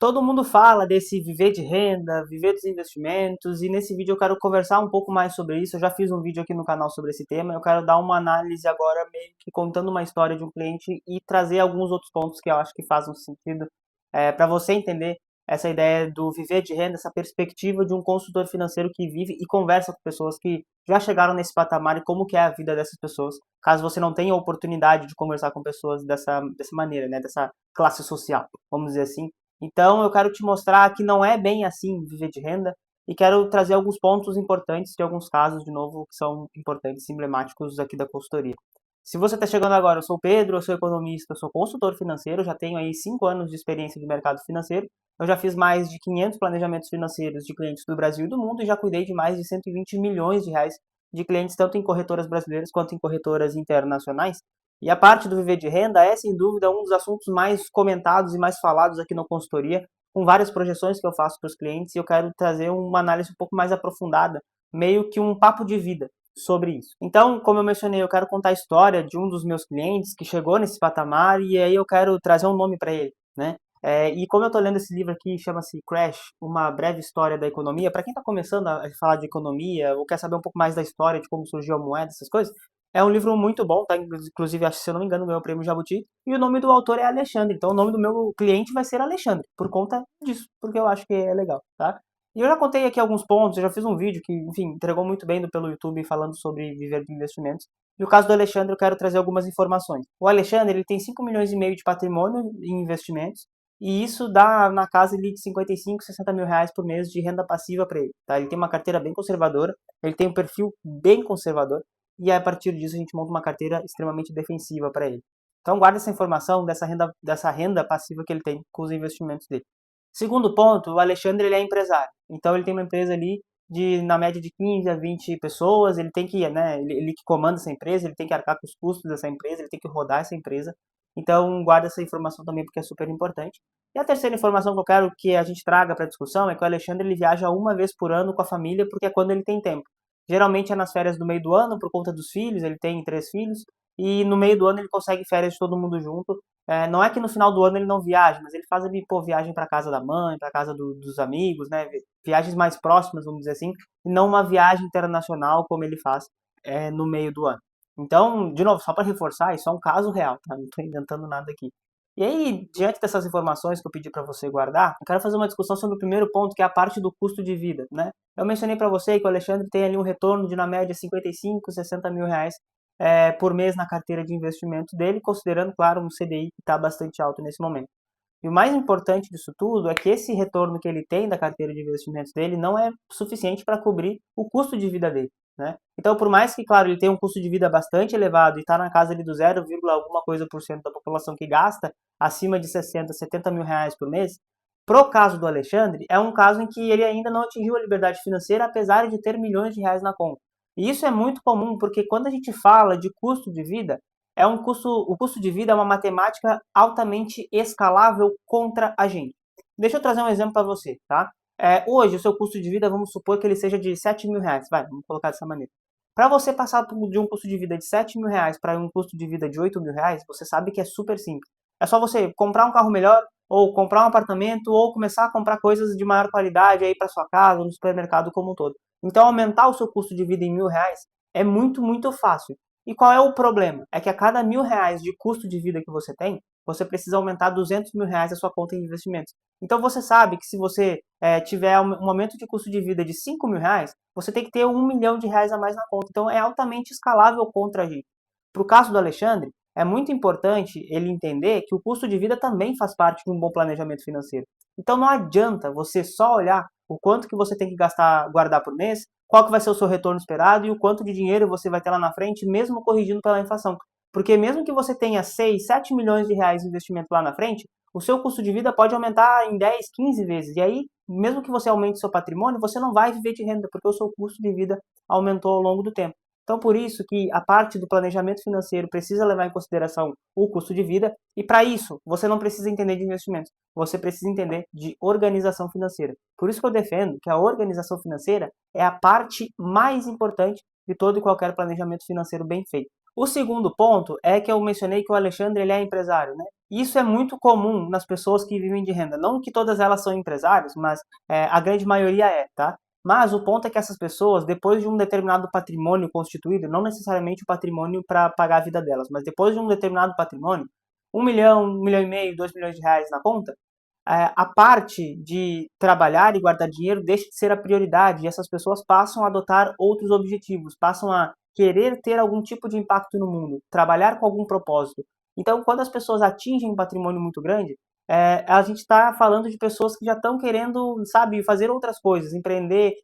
Todo mundo fala desse viver de renda, viver dos investimentos, e nesse vídeo eu quero conversar um pouco mais sobre isso. Eu já fiz um vídeo aqui no canal sobre esse tema, eu quero dar uma análise agora, meio que contando uma história de um cliente e trazer alguns outros pontos que eu acho que fazem sentido para você entender essa ideia do viver de renda, essa perspectiva de um consultor financeiro que vive e conversa com pessoas que já chegaram nesse patamar e como que é a vida dessas pessoas, caso você não tenha a oportunidade de conversar com pessoas dessa maneira, né, dessa classe social, vamos dizer assim. Então, eu quero te mostrar que não é bem assim viver de renda e quero trazer alguns pontos importantes de alguns casos, de novo, que são importantes e emblemáticos aqui da consultoria. Se você está chegando agora, eu sou o Pedro, eu sou economista, eu sou consultor financeiro, já tenho aí 5 anos de experiência de mercado financeiro. Eu já fiz mais de 500 planejamentos financeiros de clientes do Brasil e do mundo e já cuidei de mais de 120 milhões de reais de clientes, tanto em corretoras brasileiras quanto em corretoras internacionais. E a parte do viver de renda é, sem dúvida, um dos assuntos mais comentados e mais falados aqui na consultoria, com várias projeções que eu faço para os clientes, e eu quero trazer uma análise um pouco mais aprofundada, meio que um papo de vida sobre isso. Então, como eu mencionei, eu quero contar a história de um dos meus clientes que chegou nesse patamar, e aí eu quero trazer um nome para ele, né? E como eu estou lendo esse livro aqui, chama-se Crash, Uma Breve História da Economia, para quem está começando a falar de economia, ou quer saber um pouco mais da história, de como surgiu a moeda, essas coisas, é um livro muito bom, tá? Inclusive, acho que se eu não me engano, ganhou o prêmio Jabuti. E o nome do autor é Alexandre. Então, o nome do meu cliente vai ser Alexandre, por conta disso, porque eu acho que é legal, tá? E eu já contei aqui alguns pontos, eu já fiz um vídeo que, enfim, entregou muito bem pelo YouTube falando sobre viver de investimentos. No caso do Alexandre, eu quero trazer algumas informações. O Alexandre, ele tem 5 milhões e meio de patrimônio em investimentos, e isso dá na casa ali de 55, 60 mil reais por mês de renda passiva para ele, tá? Ele tem uma carteira bem conservadora, ele tem um perfil bem conservador, e a partir disso a gente monta uma carteira extremamente defensiva para ele. Então guarda essa informação dessa renda passiva que ele tem com os investimentos dele. Segundo ponto, o Alexandre ele é empresário. Então ele tem uma empresa ali de na média de 15 a 20 pessoas, ele tem que, né, ele que comanda essa empresa, ele tem que arcar com os custos dessa empresa, ele tem que rodar essa empresa. Então guarda essa informação também porque é super importante. E a terceira informação que eu quero que a gente traga para a discussão é que o Alexandre ele viaja uma vez por ano com a família porque é quando ele tem tempo. Geralmente é nas férias do meio do ano, por conta dos filhos, ele tem 3 filhos, e no meio do ano ele consegue férias de todo mundo junto. Não é que no final do ano ele não viaje, mas ele faz ali, pô, viagem para casa da mãe, para casa dos amigos, né? Viagens mais próximas, vamos dizer assim, e não uma viagem internacional como ele faz no meio do ano. Então, de novo, só para reforçar, isso é um caso real, tá? Não estou inventando nada aqui. E aí, diante dessas informações que eu pedi para você guardar, eu quero fazer uma discussão sobre o primeiro ponto, que é a parte do custo de vida, né? Eu mencionei para você que o Alexandre tem ali um retorno de, na média, 55, 60 mil reais por mês na carteira de investimento dele, considerando, claro, um CDI que está bastante alto nesse momento. E o mais importante disso tudo é que esse retorno que ele tem da carteira de investimentos dele não é suficiente para cobrir o custo de vida dele, né? Então, por mais que, claro, ele tenha um custo de vida bastante elevado e está na casa ali do 0, alguma coisa por cento da população que gasta acima de 60, 70 mil reais por mês, pro caso do Alexandre, é um caso em que ele ainda não atingiu a liberdade financeira, apesar de ter milhões de reais na conta. E isso é muito comum, porque quando a gente fala de custo de vida, o custo de vida é uma matemática altamente escalável contra a gente. Deixa eu trazer um exemplo para você, tá? Hoje, o seu custo de vida, vamos supor que ele seja de 7 mil reais, vamos colocar dessa maneira. Para você passar de um custo de vida de 7 mil reais para um custo de vida de 8 mil reais, você sabe que é super simples. É só você comprar um carro melhor, ou comprar um apartamento, ou começar a comprar coisas de maior qualidade aí para sua casa, no supermercado como um todo. Então, aumentar o seu custo de vida em 1.000 reais é muito, muito fácil. E qual é o problema? É que a cada 1.000 reais de custo de vida que você tem, você precisa aumentar 200 mil reais a sua conta em investimentos. Então você sabe que se você tiver um aumento de custo de vida de 5 mil reais, você tem que ter 1 milhão de reais a mais na conta. Então é altamente escalável contra a gente. Para o caso do Alexandre, é muito importante ele entender que o custo de vida também faz parte de um bom planejamento financeiro. Então não adianta você só olhar o quanto que você tem que gastar, guardar por mês, qual que vai ser o seu retorno esperado e o quanto de dinheiro você vai ter lá na frente, mesmo corrigindo pela inflação. Porque mesmo que você tenha 6, 7 milhões de reais de investimento lá na frente, o seu custo de vida pode aumentar em 10, 15 vezes. E aí, mesmo que você aumente seu patrimônio, você não vai viver de renda, porque o seu custo de vida aumentou ao longo do tempo. Então, por isso que a parte do planejamento financeiro precisa levar em consideração o custo de vida, e para isso, você não precisa entender de investimentos, você precisa entender de organização financeira. Por isso que eu defendo que a organização financeira é a parte mais importante de todo e qualquer planejamento financeiro bem feito. O segundo ponto é que eu mencionei que o Alexandre ele é empresário, né? Isso é muito comum nas pessoas que vivem de renda. Não que todas elas são empresários, mas a grande maioria é, tá? Mas o ponto é que essas pessoas, depois de um determinado patrimônio constituído, não necessariamente o patrimônio para pagar a vida delas, mas depois de um determinado patrimônio, 1 milhão, 1,5 milhão, 2 milhões de reais na conta, a parte de trabalhar e guardar dinheiro deixa de ser a prioridade e essas pessoas passam a adotar outros objetivos, passam a querer ter algum tipo de impacto no mundo, trabalhar com algum propósito. Então, quando as pessoas atingem um patrimônio muito grande, a gente está falando de pessoas que já estão querendo, sabe, fazer outras coisas, empreender,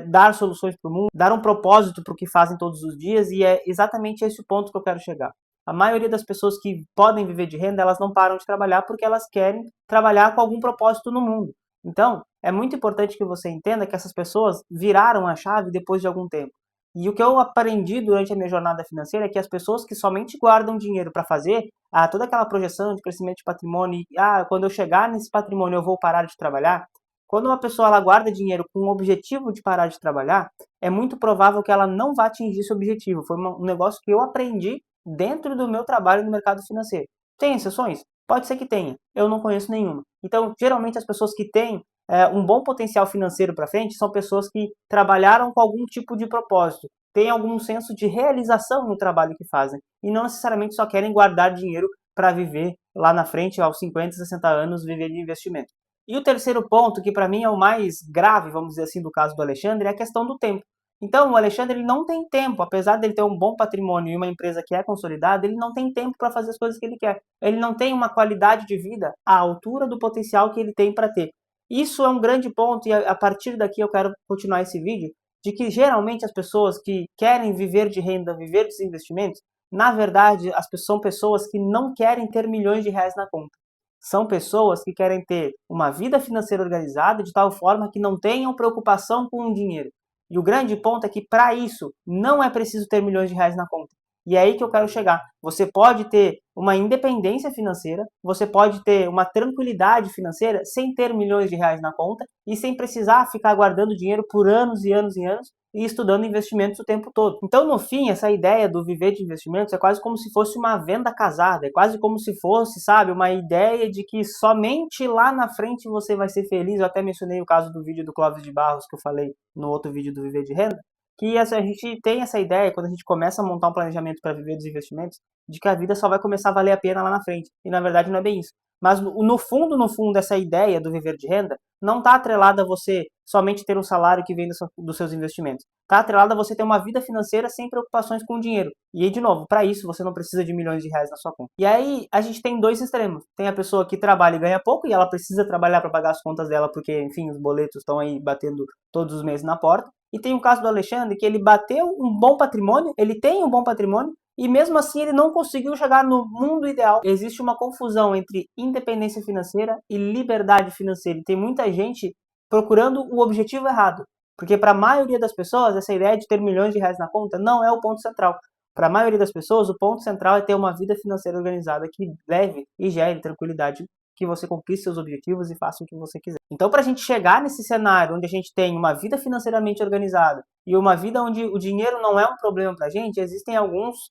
dar soluções para o mundo, dar um propósito para o que fazem todos os dias, e é exatamente esse o ponto que eu quero chegar. A maioria das pessoas que podem viver de renda, elas não param de trabalhar porque elas querem trabalhar com algum propósito no mundo. Então, é muito importante que você entenda que essas pessoas viraram a chave depois de algum tempo. E o que eu aprendi durante a minha jornada financeira é que as pessoas que somente guardam dinheiro para fazer toda aquela projeção de crescimento de patrimônio, e quando eu chegar nesse patrimônio eu vou parar de trabalhar, quando uma pessoa ela guarda dinheiro com o objetivo de parar de trabalhar, é muito provável que ela não vá atingir esse objetivo. Foi um negócio que eu aprendi dentro do meu trabalho no mercado financeiro. Tem exceções? Pode ser que tenha. Eu não conheço nenhuma. Então, geralmente as pessoas que têm um bom potencial financeiro para frente são pessoas que trabalharam com algum tipo de propósito, têm algum senso de realização no trabalho que fazem e não necessariamente só querem guardar dinheiro para viver lá na frente, aos 50, 60 anos, viver de investimento. E o terceiro ponto, que para mim é o mais grave, vamos dizer assim, do caso do Alexandre, é a questão do tempo. Então, o Alexandre ele não tem tempo, apesar dele ter um bom patrimônio e uma empresa que é consolidada, ele não tem tempo para fazer as coisas que ele quer. Ele não tem uma qualidade de vida à altura do potencial que ele tem para ter. Isso é um grande ponto e a partir daqui eu quero continuar esse vídeo de que geralmente as pessoas que querem viver de renda, viver dos investimentos, na verdade, são pessoas que não querem ter milhões de reais na conta. São pessoas que querem ter uma vida financeira organizada de tal forma que não tenham preocupação com o dinheiro. E o grande ponto é que, para isso, não é preciso ter milhões de reais na conta. E é aí que eu quero chegar. Você pode ter uma independência financeira, você pode ter uma tranquilidade financeira sem ter milhões de reais na conta e sem precisar ficar guardando dinheiro por anos e anos e anos e estudando investimentos o tempo todo. Então, no fim, essa ideia do viver de investimentos é quase como se fosse uma venda casada, é quase como se fosse, sabe, uma ideia de que somente lá na frente você vai ser feliz. Eu até mencionei o caso do vídeo do Clóvis de Barros que eu falei no outro vídeo do Viver de Renda, que a gente tem essa ideia, quando a gente começa a montar um planejamento para viver dos investimentos, de que a vida só vai começar a valer a pena lá na frente. E na verdade não é bem isso. Mas no fundo, essa ideia do viver de renda não está atrelada a você somente ter um salário que vem dos seus investimentos. Está atrelada a você ter uma vida financeira sem preocupações com o dinheiro. E aí, de novo, para isso você não precisa de milhões de reais na sua conta. E aí a gente tem dois extremos. Tem a pessoa que trabalha e ganha pouco e ela precisa trabalhar para pagar as contas dela porque, enfim, os boletos estão aí batendo todos os meses na porta. E tem o caso do Alexandre, que ele bateu um bom patrimônio, ele tem um bom patrimônio, e mesmo assim ele não conseguiu chegar no mundo ideal. Existe uma confusão entre independência financeira e liberdade financeira. E tem muita gente procurando o objetivo errado. Porque para a maioria das pessoas, essa ideia de ter milhões de reais na conta não é o ponto central. Para a maioria das pessoas, o ponto central é ter uma vida financeira organizada que leve e gere tranquilidade, que você conquiste seus objetivos e faça o que você quiser. Então, para a gente chegar nesse cenário onde a gente tem uma vida financeiramente organizada e uma vida onde o dinheiro não é um problema para a gente, existem alguns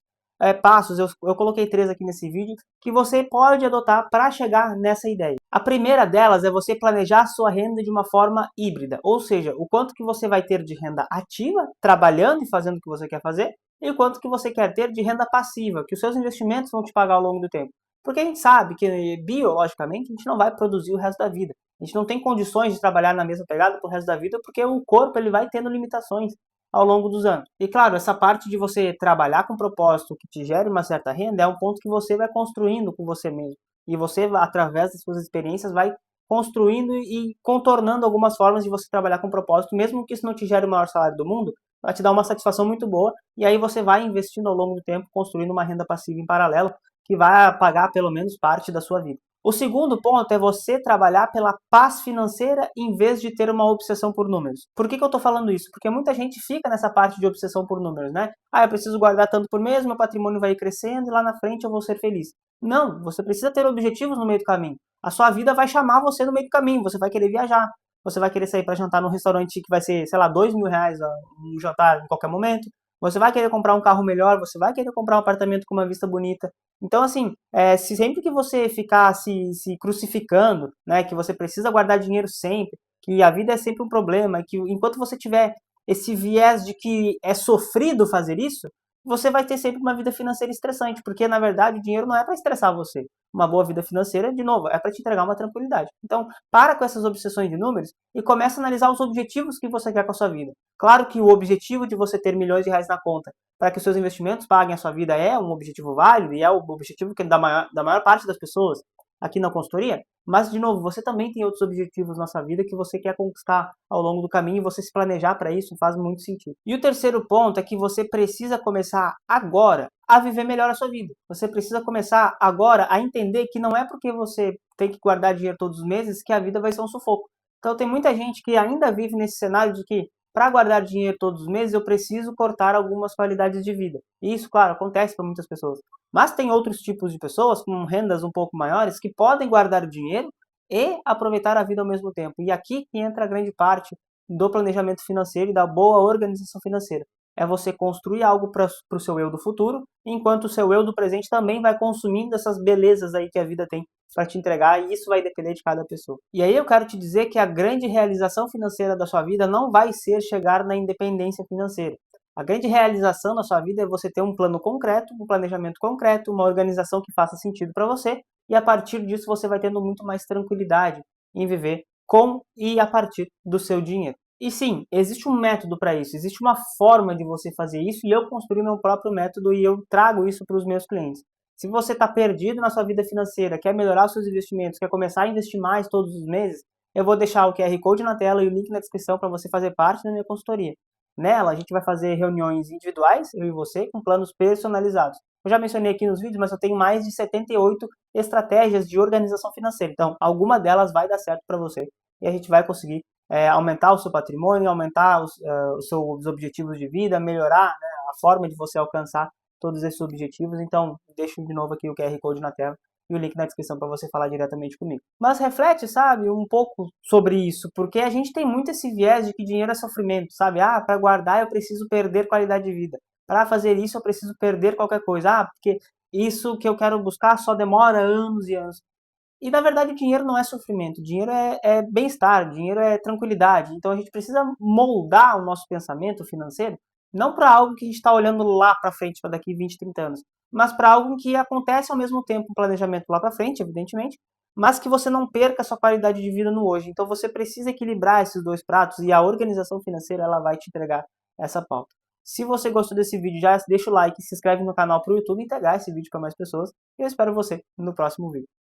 passos, eu coloquei 3 aqui nesse vídeo, que você pode adotar para chegar nessa ideia. A primeira delas é você planejar a sua renda de uma forma híbrida, ou seja, o quanto que você vai ter de renda ativa, trabalhando e fazendo o que você quer fazer, e o quanto que você quer ter de renda passiva, que os seus investimentos vão te pagar ao longo do tempo. Porque a gente sabe que, biologicamente, a gente não vai produzir o resto da vida. A gente não tem condições de trabalhar na mesma pegada pro resto da vida, porque o corpo ele vai tendo limitações ao longo dos anos. E claro, essa parte de você trabalhar com propósito que te gere uma certa renda é um ponto que você vai construindo com você mesmo. E você, através das suas experiências, vai construindo e contornando algumas formas de você trabalhar com propósito, mesmo que isso não te gere o maior salário do mundo, vai te dar uma satisfação muito boa, e aí você vai investindo ao longo do tempo, construindo uma renda passiva em paralelo, que vai pagar pelo menos parte da sua vida. O segundo ponto é você trabalhar pela paz financeira em vez de ter uma obsessão por números. Por que eu estou falando isso? Porque muita gente fica nessa parte de obsessão por números, né? Eu preciso guardar tanto por mês, meu patrimônio vai crescendo e lá na frente eu vou ser feliz. Não, você precisa ter objetivos no meio do caminho. A sua vida vai chamar você no meio do caminho, você vai querer viajar, você vai querer sair para jantar num restaurante que vai ser, sei lá, 2 mil reais um jantar em qualquer momento, você vai querer comprar um carro melhor, você vai querer comprar um apartamento com uma vista bonita. Então, assim, se sempre que você ficar se crucificando, né, que você precisa guardar dinheiro sempre, que a vida é sempre um problema, que enquanto você tiver esse viés de que é sofrido fazer isso, você vai ter sempre uma vida financeira estressante, porque na verdade o dinheiro não é para estressar você. Uma boa vida financeira, de novo, é para te entregar uma tranquilidade. Então, para com essas obsessões de números e começa a analisar os objetivos que você quer com a sua vida. Claro que o objetivo de você ter milhões de reais na conta para que os seus investimentos paguem a sua vida é um objetivo válido e é o objetivo que da maior parte das pessoas aqui na consultoria, mas, de novo, você também tem outros objetivos na sua vida que você quer conquistar ao longo do caminho e você se planejar para isso faz muito sentido. E o terceiro ponto é que você precisa começar agora a viver melhor a sua vida. Você precisa começar agora a entender que não é porque você tem que guardar dinheiro todos os meses que a vida vai ser um sufoco. Então tem muita gente que ainda vive nesse cenário de que para guardar dinheiro todos os meses eu preciso cortar algumas qualidades de vida. E isso, claro, acontece para muitas pessoas. Mas tem outros tipos de pessoas com rendas um pouco maiores que podem guardar o dinheiro e aproveitar a vida ao mesmo tempo. E aqui que entra a grande parte do planejamento financeiro e da boa organização financeira. É você construir algo para o seu eu do futuro, enquanto o seu eu do presente também vai consumindo essas belezas aí que a vida tem para te entregar, e isso vai depender de cada pessoa. E aí eu quero te dizer que a grande realização financeira da sua vida não vai ser chegar na independência financeira. A grande realização na sua vida é você ter um plano concreto, um planejamento concreto, uma organização que faça sentido para você, e a partir disso você vai tendo muito mais tranquilidade em viver com e a partir do seu dinheiro. E sim, existe um método para isso, existe uma forma de você fazer isso, e eu construí meu próprio método e eu trago isso para os meus clientes. Se você está perdido na sua vida financeira, quer melhorar os seus investimentos, quer começar a investir mais todos os meses, eu vou deixar o QR Code na tela e o link na descrição para você fazer parte da minha consultoria. Nela, a gente vai fazer reuniões individuais, eu e você, com planos personalizados. Eu já mencionei aqui nos vídeos, mas eu tenho mais de 78 estratégias de organização financeira. Então, alguma delas vai dar certo para você e a gente vai conseguir aumentar o seu patrimônio, aumentar os seus objetivos de vida, melhorar, né, a forma de você alcançar todos esses objetivos. Então, deixo de novo aqui o QR Code na tela e o link na descrição para você falar diretamente comigo. Mas reflete, sabe, um pouco sobre isso, porque a gente tem muito esse viés de que dinheiro é sofrimento, sabe? Ah, para guardar eu preciso perder qualidade de vida. Para fazer isso eu preciso perder qualquer coisa. Ah, porque isso que eu quero buscar só demora anos e anos. E na verdade, dinheiro não é sofrimento, dinheiro é bem-estar, dinheiro é tranquilidade. Então a gente precisa moldar o nosso pensamento financeiro não para algo que a gente está olhando lá para frente, para daqui 20, 30 anos, mas para algo que acontece ao mesmo tempo, um planejamento lá para frente, evidentemente, mas que você não perca a sua qualidade de vida no hoje. Então você precisa equilibrar esses dois pratos e a organização financeira ela vai te entregar essa pauta. Se você gostou desse vídeo, já deixa o like, se inscreve no canal para o YouTube e entregar esse vídeo para mais pessoas. E eu espero você no próximo vídeo.